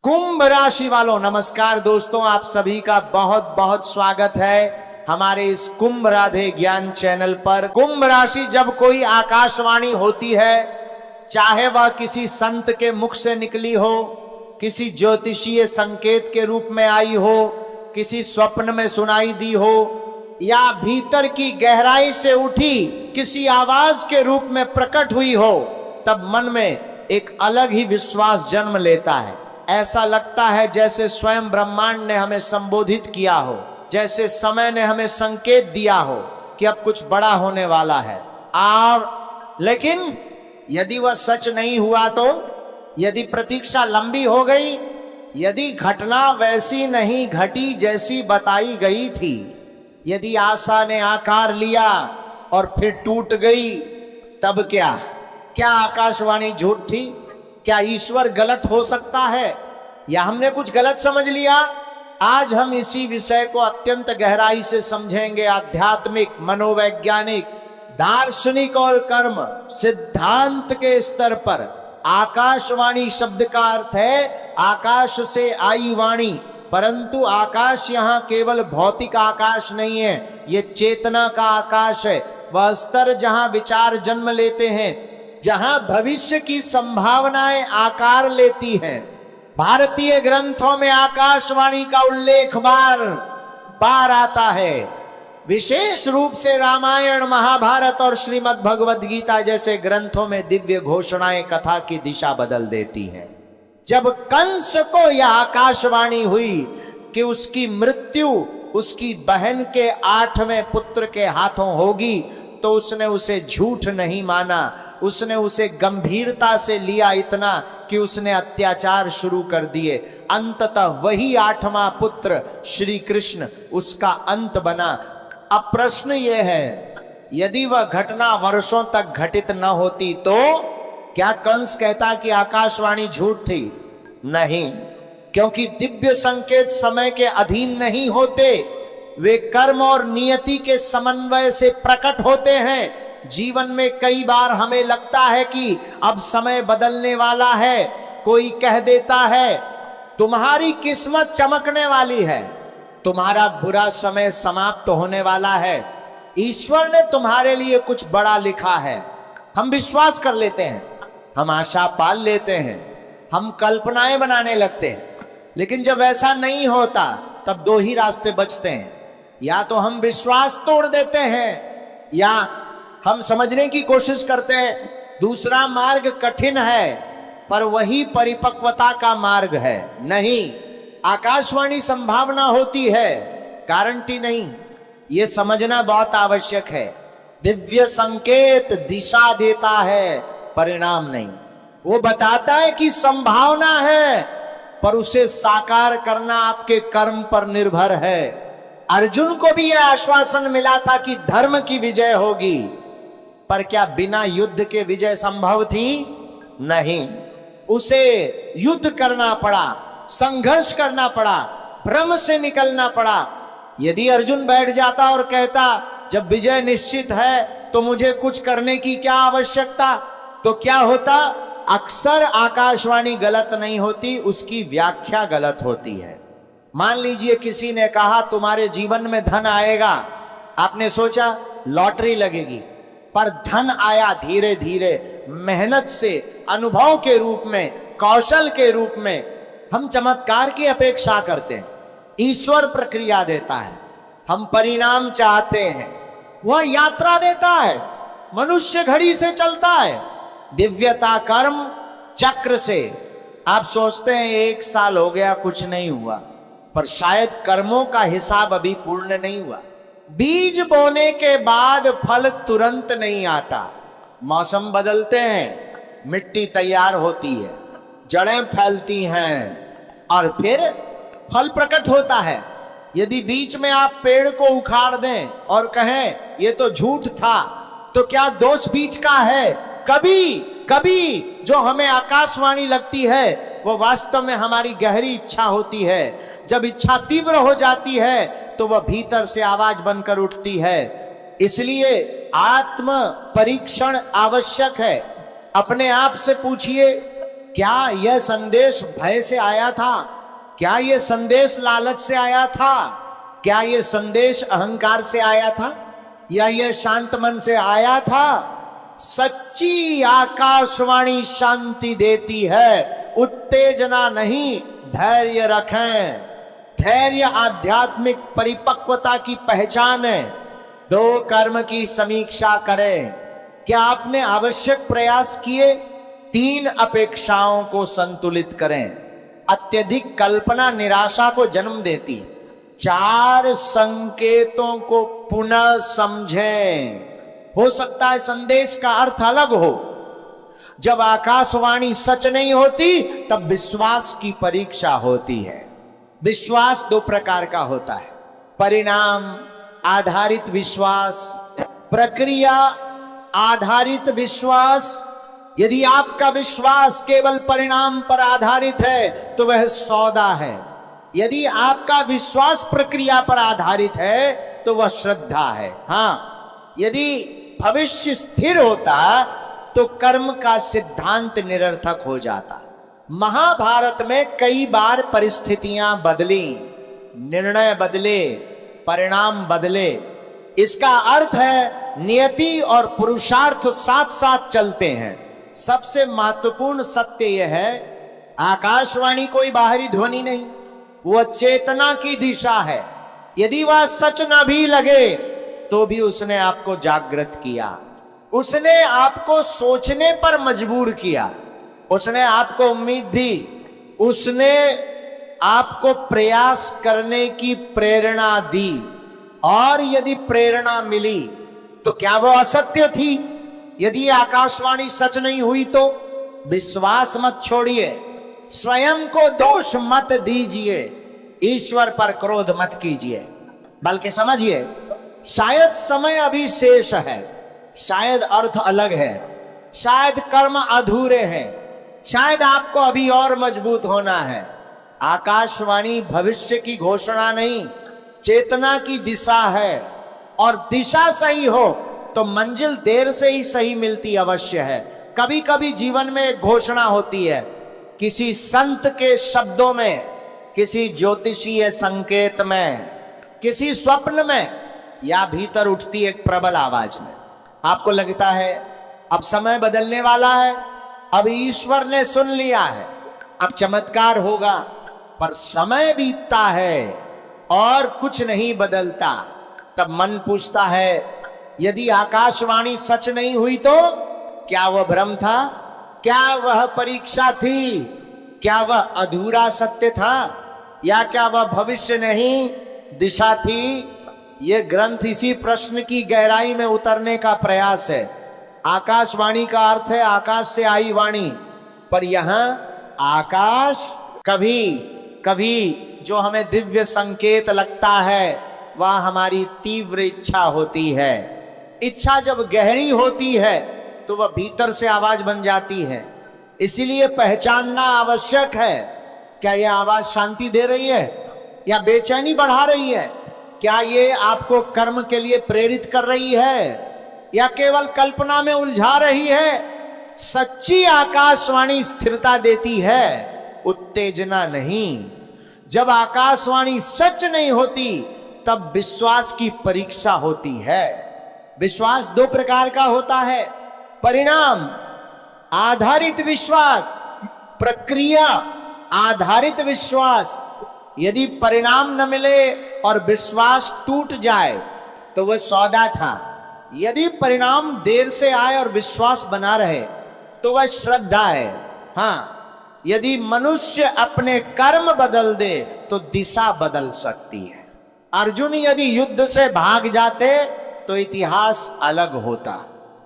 कुंभ राशि वालों नमस्कार दोस्तों, आप सभी का बहुत बहुत स्वागत है हमारे इस कुंभ राधे ज्ञान चैनल पर। कुंभ राशि जब कोई आकाशवाणी होती है, चाहे वह किसी संत के मुख से निकली हो, किसी ज्योतिषीय संकेत के रूप में आई हो, किसी स्वप्न में सुनाई दी हो, या भीतर की गहराई से उठी किसी आवाज के रूप में प्रकट हुई हो, तब मन में एक अलग ही विश्वास जन्म लेता है। ऐसा लगता है जैसे स्वयं ब्रह्मांड ने हमें संबोधित किया हो, जैसे समय ने हमें संकेत दिया हो कि अब कुछ बड़ा होने वाला है। और लेकिन यदि वह सच नहीं हुआ तो, यदि प्रतीक्षा लंबी हो गई, यदि घटना वैसी नहीं घटी जैसी बताई गई थी, यदि आशा ने आकार लिया और फिर टूट गई, तब क्या? क्या आकाशवाणी झूठ थी? क्या ईश्वर गलत हो सकता है, या हमने कुछ गलत समझ लिया? आज हम इसी विषय को अत्यंत गहराई से समझेंगे। आध्यात्मिक, मनोवैज्ञानिक, दार्शनिक और कर्म सिद्धांत के स्तर पर आकाशवाणी शब्द का अर्थ है आकाश से आई वाणी। परंतु आकाश यहाँ केवल भौतिक आकाश नहीं है, ये चेतना का आकाश है। वह स्तर जहाँ विचार जन्म लेते हैं, जहाँ भविष्य की संभावनाएं आकार लेती हैं। भारतीय ग्रंथों में आकाशवाणी का उल्लेख बार बार आता है। विशेष रूप से रामायण, महाभारत और श्रीमद् भगवद गीता जैसे ग्रंथों में दिव्य घोषणाएं कथा की दिशा बदल देती हैं। जब कंस को यह आकाशवाणी हुई कि उसकी मृत्यु उसकी बहन के 8वें पुत्र के हाथों होगी, तो उसने उसे झूठ नहीं माना, उसने उसे गंभीरता से लिया, इतना कि उसने अत्याचार शुरू कर दिए। अंततः वही 8वां पुत्र श्री कृष्ण उसका अंत बना। अब प्रश्न यह है, यदि वह घटना वर्षों तक घटित न होती तो क्या कंस कहता कि आकाशवाणी झूठ थी? नहीं, क्योंकि दिव्य संकेत समय के अधीन नहीं होते, वे कर्म और नियति के समन्वय से प्रकट होते हैं। जीवन में कई बार हमें लगता है कि अब समय बदलने वाला है। कोई कह देता है तुम्हारी किस्मत चमकने वाली है, तुम्हारा बुरा समय समाप्त होने वाला है, ईश्वर ने तुम्हारे लिए कुछ बड़ा लिखा है। हम विश्वास कर लेते हैं, हम आशा पाल लेते हैं, हम कल्पनाएं बनाने लगते हैं। लेकिन जब ऐसा नहीं होता तब दो ही रास्ते बचते हैं, या तो हम विश्वास तोड़ देते हैं, या हम समझने की कोशिश करते हैं दूसरा मार्ग कठिन है पर वही परिपक्वता का मार्ग है। नहीं, आकाशवाणी संभावना होती है, गारंटी नहीं। यह समझना बहुत आवश्यक है। दिव्य संकेत दिशा देता है, परिणाम नहीं। वो बताता है कि संभावना है, पर उसे साकार करना आपके कर्म पर निर्भर है। अर्जुन को भी यह आश्वासन मिला था कि धर्म की विजय होगी, पर क्या बिना युद्ध के विजय संभव थी? नहीं, उसे युद्ध करना पड़ा, संघर्ष करना पड़ा, भ्रम से निकलना पड़ा। यदि अर्जुन बैठ जाता और कहता जब विजय निश्चित है तो मुझे कुछ करने की क्या आवश्यकता, तो क्या होता? अक्सर आकाशवाणी गलत नहीं होती, उसकी व्याख्या गलत होती है। मान लीजिए किसी ने कहा तुम्हारे जीवन में धन आएगा, आपने सोचा लॉटरी लगेगी, पर धन आया धीरे धीरे, मेहनत से, अनुभव के रूप में, कौशल के रूप में। हम चमत्कार की अपेक्षा करते हैं, ईश्वर प्रक्रिया देता है, हम परिणाम चाहते हैं, वह यात्रा देता है, मनुष्य घड़ी से चलता है, दिव्यता कर्म चक्र से। आप सोचते हैं 1 साल हो गया कुछ नहीं हुआ, पर शायद कर्मों का हिसाब अभी पूर्ण नहीं हुआ। बीज बोने के बाद फल तुरंत नहीं आता, मौसम बदलते हैं, मिट्टी तैयार होती है, जड़ें फैलती हैं और फिर फल प्रकट होता है। यदि बीच में आप पेड़ को उखाड़ दें और कहें ये तो झूठ था, तो क्या दोष बीच का है? कभी कभी जो हमें आकाशवाणी लगती है वो वास्तव में हमारी गहरी इच्छा होती है। जब इच्छा तीव्र हो जाती है तो वह भीतर से आवाज बनकर उठती है। इसलिए आत्म परीक्षण आवश्यक है। अपने आप से पूछिए क्या यह संदेश भय से आया था? क्या यह संदेश लालच से आया था? क्या यह संदेश अहंकार से आया था? या यह शांत मन से आया था? सच्ची आकाशवाणी शांति देती है, उत्तेजना नहीं, धैर्य रखें। धैर्य आध्यात्मिक परिपक्वता की पहचान है। 2 कर्म की समीक्षा करें। क्या आपने आवश्यक प्रयास किए? 3 अपेक्षाओं को संतुलित करें। अत्यधिक कल्पना निराशा को जन्म देती है। 4 संकेतों को पुनः समझें। हो सकता है संदेश का अर्थ अलग हो। जब आकाशवाणी सच नहीं होती तब विश्वास की परीक्षा होती है। विश्वास 2 प्रकार का होता है, परिणाम आधारित विश्वास, प्रक्रिया आधारित विश्वास। यदि आपका विश्वास केवल परिणाम पर आधारित है तो वह सौदा है। यदि आपका विश्वास प्रक्रिया पर आधारित है तो वह श्रद्धा है। हाँ, यदि भविष्य स्थिर होता तो कर्म का सिद्धांत निरर्थक हो जाता। महाभारत में कई बार परिस्थितियां बदली, निर्णय बदले, परिणाम बदले। इसका अर्थ है नियति और पुरुषार्थ साथ साथ चलते हैं। सबसे महत्वपूर्ण सत्य यह है, आकाशवाणी कोई बाहरी ध्वनि नहीं, वह चेतना की दिशा है। यदि वह सच न भी लगे तो भी उसने आपको जागृत किया, उसने आपको सोचने पर मजबूर किया, उसने आपको उम्मीद दी, उसने आपको प्रयास करने की प्रेरणा दी। और यदि प्रेरणा मिली तो क्या वो असत्य थी? यदि आकाशवाणी सच नहीं हुई तो विश्वास मत छोड़िए, स्वयं को दोष मत दीजिए, ईश्वर पर क्रोध मत कीजिए, बल्कि समझिए शायद समय अभी शेष है, शायद अर्थ अलग है, शायद कर्म अधूरे हैं, शायद आपको अभी और मजबूत होना है। आकाशवाणी भविष्य की घोषणा नहीं, चेतना की दिशा है। और दिशा सही हो तो मंजिल देर से ही सही मिलती अवश्य है। कभी कभी जीवन में एक घोषणा होती है, किसी संत के शब्दों में, किसी ज्योतिषीय संकेत में, किसी स्वप्न में, या भीतर उठती एक प्रबल आवाज में। आपको लगता है अब समय बदलने वाला है, अब ईश्वर ने सुन लिया है, अब चमत्कार होगा। पर समय बीतता है और कुछ नहीं बदलता। तब मन पूछता है, यदि आकाशवाणी सच नहीं हुई तो क्या वह भ्रम था? क्या वह परीक्षा थी? क्या वह अधूरा सत्य था? या क्या वह भविष्य नहीं, दिशा थी? यह ग्रंथ इसी प्रश्न की गहराई में उतरने का प्रयास है। आकाशवाणी का अर्थ है आकाश से आई वाणी, पर यहां आकाश कभी कभी जो हमें दिव्य संकेत लगता है वह हमारी तीव्र इच्छा होती है। इच्छा जब गहरी होती है तो वह भीतर से आवाज बन जाती है। इसीलिए पहचानना आवश्यक है, क्या यह आवाज शांति दे रही है या बेचैनी बढ़ा रही है? क्या ये आपको कर्म के लिए प्रेरित कर रही है या केवल कल्पना में उलझा रही है? सच्ची आकाशवाणी स्थिरता देती है, उत्तेजना नहीं। जब आकाशवाणी सच नहीं होती तब विश्वास की परीक्षा होती है। विश्वास 2 प्रकार का होता है, परिणाम आधारित विश्वास, प्रक्रिया आधारित विश्वास। यदि परिणाम न मिले और विश्वास टूट जाए तो वह सौदा था। यदि परिणाम देर से आए और विश्वास बना रहे तो वह श्रद्धा है। हाँ, यदि मनुष्य अपने कर्म बदल दे तो दिशा बदल सकती है। अर्जुन यदि युद्ध से भाग जाते तो इतिहास अलग होता,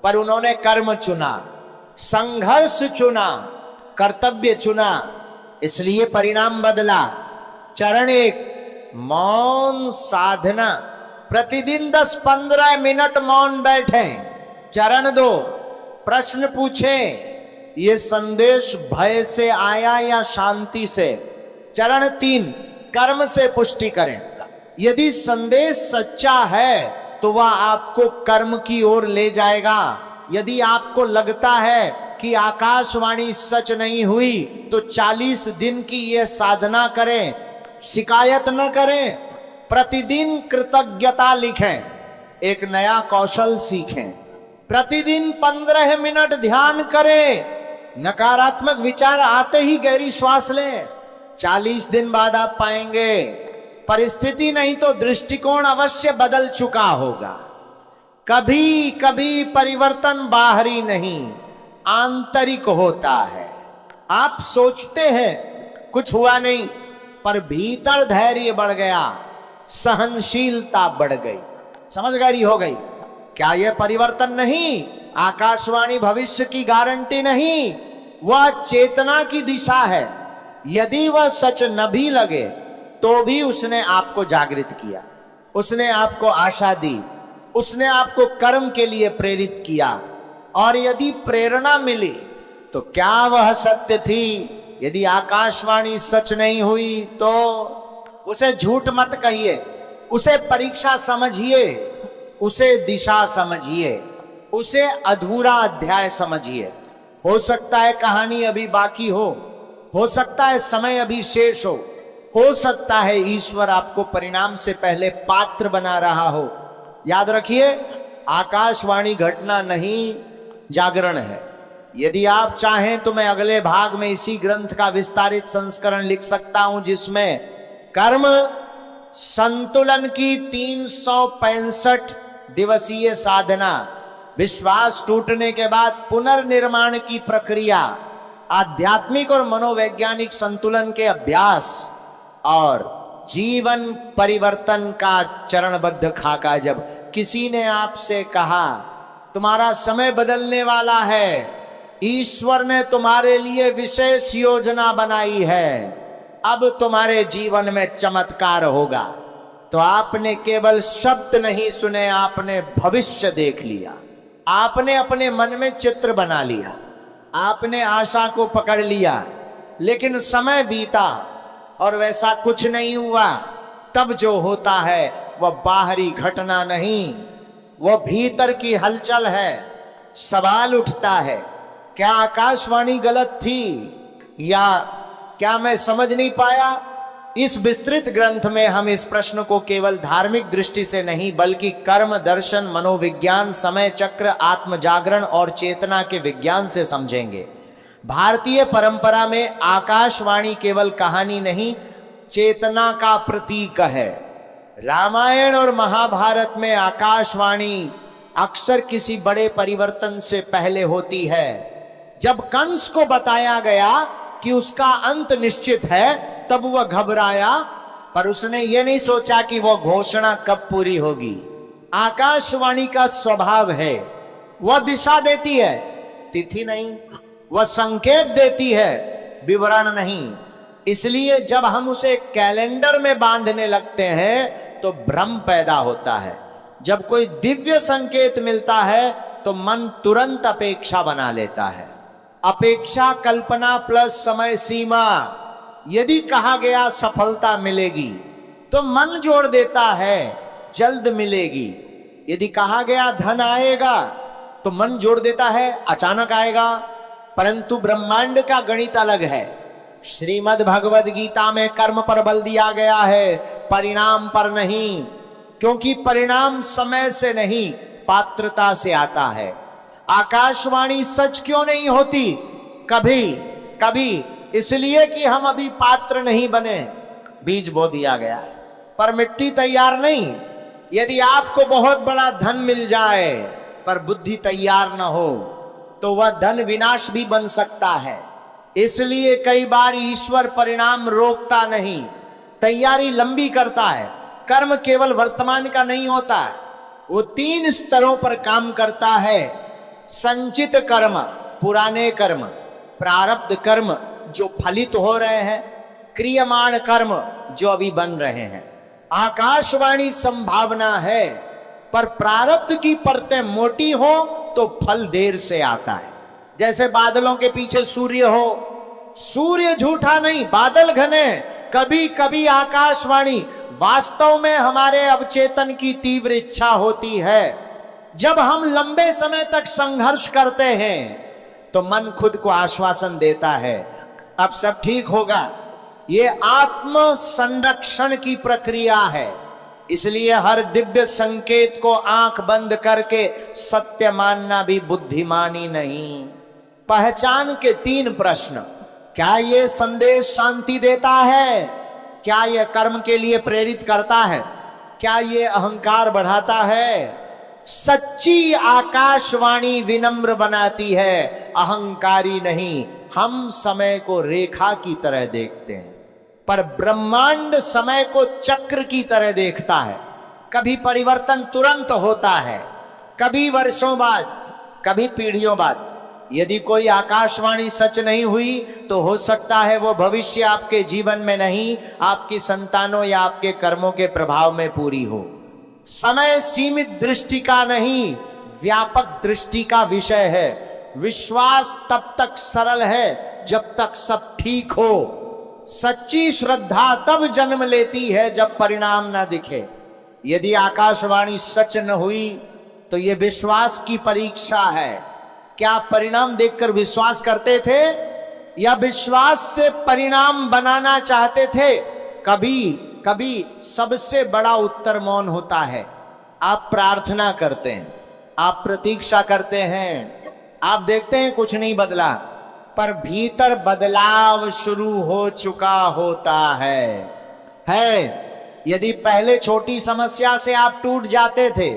पर उन्होंने कर्म चुना, संघर्ष चुना, कर्तव्य चुना, इसलिए परिणाम बदला। चरण 1 मौन साधना, प्रतिदिन 10-15 मिनट मौन बैठे। चरण 2 प्रश्न पूछें, ये संदेश भय से आया या शांति से? चरण 3 कर्म से पुष्टि करें। यदि संदेश सच्चा है तो वह आपको कर्म की ओर ले जाएगा। यदि आपको लगता है कि आकाशवाणी सच नहीं हुई तो 40 दिन की ये साधना करें, शिकायत न करें, प्रतिदिन कृतज्ञता लिखें, एक नया कौशल सीखें, प्रतिदिन 15 मिनट ध्यान करें, नकारात्मक विचार आते ही गहरी श्वास लें। 40 दिन बाद आप पाएंगे परिस्थिति नहीं तो दृष्टिकोण अवश्य बदल चुका होगा। कभी कभी परिवर्तन बाहरी नहीं आंतरिक होता है। आप सोचते हैं कुछ हुआ नहीं, पर भीतर धैर्य बढ़ गया, सहनशीलता बढ़ गई, समझदारी हो गई। क्या यह परिवर्तन नहीं? आकाशवाणी भविष्य की गारंटी नहीं, वह चेतना की दिशा है। यदि वह सच न भी लगे तो भी उसने आपको जागृत किया, उसने आपको आशा दी, उसने आपको कर्म के लिए प्रेरित किया। और यदि प्रेरणा मिली तो क्या वह सत्य थी? यदि आकाशवाणी सच नहीं हुई तो उसे झूठ मत कहिए, उसे परीक्षा समझिए, उसे दिशा समझिए, उसे अधूरा अध्याय समझिए। हो सकता है कहानी अभी बाकी हो सकता है समय अभी शेष हो सकता है ईश्वर आपको परिणाम से पहले पात्र बना रहा हो। याद रखिए, आकाशवाणी घटना नहीं, जागरण है। यदि आप चाहें तो मैं अगले भाग में इसी ग्रंथ का विस्तारित संस्करण लिख सकता हूं, जिसमें कर्म संतुलन की 365 दिवसीय साधना, विश्वास टूटने के बाद पुनर्निर्माण की प्रक्रिया, आध्यात्मिक और मनोवैज्ञानिक संतुलन के अभ्यास और जीवन परिवर्तन का चरणबद्ध खाका। जब किसी ने आपसे कहा तुम्हारा समय बदलने वाला है, ईश्वर ने तुम्हारे लिए विशेष योजना बनाई है, अब तुम्हारे जीवन में चमत्कार होगा, तो आपने केवल शब्द नहीं सुने, आपने भविष्य देख लिया। आपने अपने मन में चित्र बना लिया, आपने आशा को पकड़ लिया, लेकिन समय बीता और वैसा कुछ नहीं हुआ। तब जो होता है वह बाहरी घटना नहीं, वह भीतर की हलचल है। सवाल उठता है, क्या आकाशवाणी गलत थी या क्या मैं समझ नहीं पाया? इस विस्तृत ग्रंथ में हम इस प्रश्न को केवल धार्मिक दृष्टि से नहीं, बल्कि कर्म, दर्शन, मनोविज्ञान, समय चक्र, आत्म जागरण और चेतना के विज्ञान से समझेंगे। भारतीय परंपरा में आकाशवाणी केवल कहानी नहीं, चेतना का प्रतीक है। रामायण और महाभारत में आकाशवाणी अक्सर किसी बड़े परिवर्तन से पहले होती है। जब कंस को बताया गया कि उसका अंत निश्चित है, तब वह घबराया, पर उसने ये नहीं सोचा कि वह घोषणा कब पूरी होगी। आकाशवाणी का स्वभाव है, वह दिशा देती है, तिथि नहीं, वह संकेत देती है, विवरण नहीं। इसलिए जब हम उसे कैलेंडर में बांधने लगते हैं तो भ्रम पैदा होता है। जब कोई दिव्य संकेत मिलता है तो मन तुरंत अपेक्षा बना लेता है। अपेक्षा कल्पना प्लस समय सीमा। यदि कहा गया सफलता मिलेगी तो मन जोड़ देता है जल्द मिलेगी। यदि कहा गया धन आएगा तो मन जोड़ देता है अचानक आएगा। परंतु ब्रह्मांड का गणित अलग है। श्रीमद् भगवद गीता में कर्म पर बल दिया गया है, परिणाम पर नहीं, क्योंकि परिणाम समय से नहीं पात्रता से आता है। आकाशवाणी सच क्यों नहीं होती? कभी कभी इसलिए कि हम अभी पात्र नहीं बने। बीज बो दिया गया पर मिट्टी तैयार नहीं। यदि आपको बहुत बड़ा धन मिल जाए पर बुद्धि तैयार न हो तो वह धन विनाश भी बन सकता है। इसलिए कई बार ईश्वर परिणाम रोकता नहीं, तैयारी लंबी करता है। कर्म केवल वर्तमान का नहीं होता, वो 3 स्तरों पर काम करता है। संचित कर्म, पुराने कर्म, प्रारब्ध कर्म जो फलित हो रहे हैं, क्रियमाण कर्म जो अभी बन रहे हैं। आकाशवाणी संभावना है, पर प्रारब्ध की परतें मोटी हो तो फल देर से आता है। जैसे बादलों के पीछे सूर्य हो, सूर्य झूठा नहीं, बादल घने। कभी कभी आकाशवाणी वास्तव में हमारे अवचेतन की तीव्र इच्छा होती है। जब हम लंबे समय तक संघर्ष करते हैं तो मन खुद को आश्वासन देता है अब सब ठीक होगा। ये आत्म संरक्षण की प्रक्रिया है। इसलिए हर दिव्य संकेत को आंख बंद करके सत्य मानना भी बुद्धिमानी नहीं। पहचान के 3 प्रश्न। क्या ये संदेश शांति देता है? क्या यह कर्म के लिए प्रेरित करता है? क्या ये अहंकार बढ़ाता है? सच्ची आकाशवाणी विनम्र बनाती है, अहंकारी नहीं। हम समय को रेखा की तरह देखते हैं, पर ब्रह्मांड समय को चक्र की तरह देखता है। कभी परिवर्तन तुरंत होता है, कभी वर्षों बाद, कभी पीढ़ियों बाद। यदि कोई आकाशवाणी सच नहीं हुई तो हो सकता है वो भविष्य आपके जीवन में नहीं, आपकी संतानों या आपके कर्मों के प्रभाव में पूरी हो। समय सीमित दृष्टि का नहीं, व्यापक दृष्टि का विषय है। विश्वास तब तक सरल है जब तक सब ठीक हो। सच्ची श्रद्धा तब जन्म लेती है जब परिणाम ना दिखे। यदि आकाशवाणी सच न हुई तो यह विश्वास की परीक्षा है। क्या परिणाम देखकर विश्वास करते थे या विश्वास से परिणाम बनाना चाहते थे? कभी कभी सबसे बड़ा उत्तर मौन होता है। आप प्रार्थना करते हैं, आप प्रतीक्षा करते हैं, आप देखते हैं कुछ नहीं बदला, पर भीतर बदलाव शुरू हो चुका होता है। यदि पहले छोटी समस्या से आप टूट जाते थे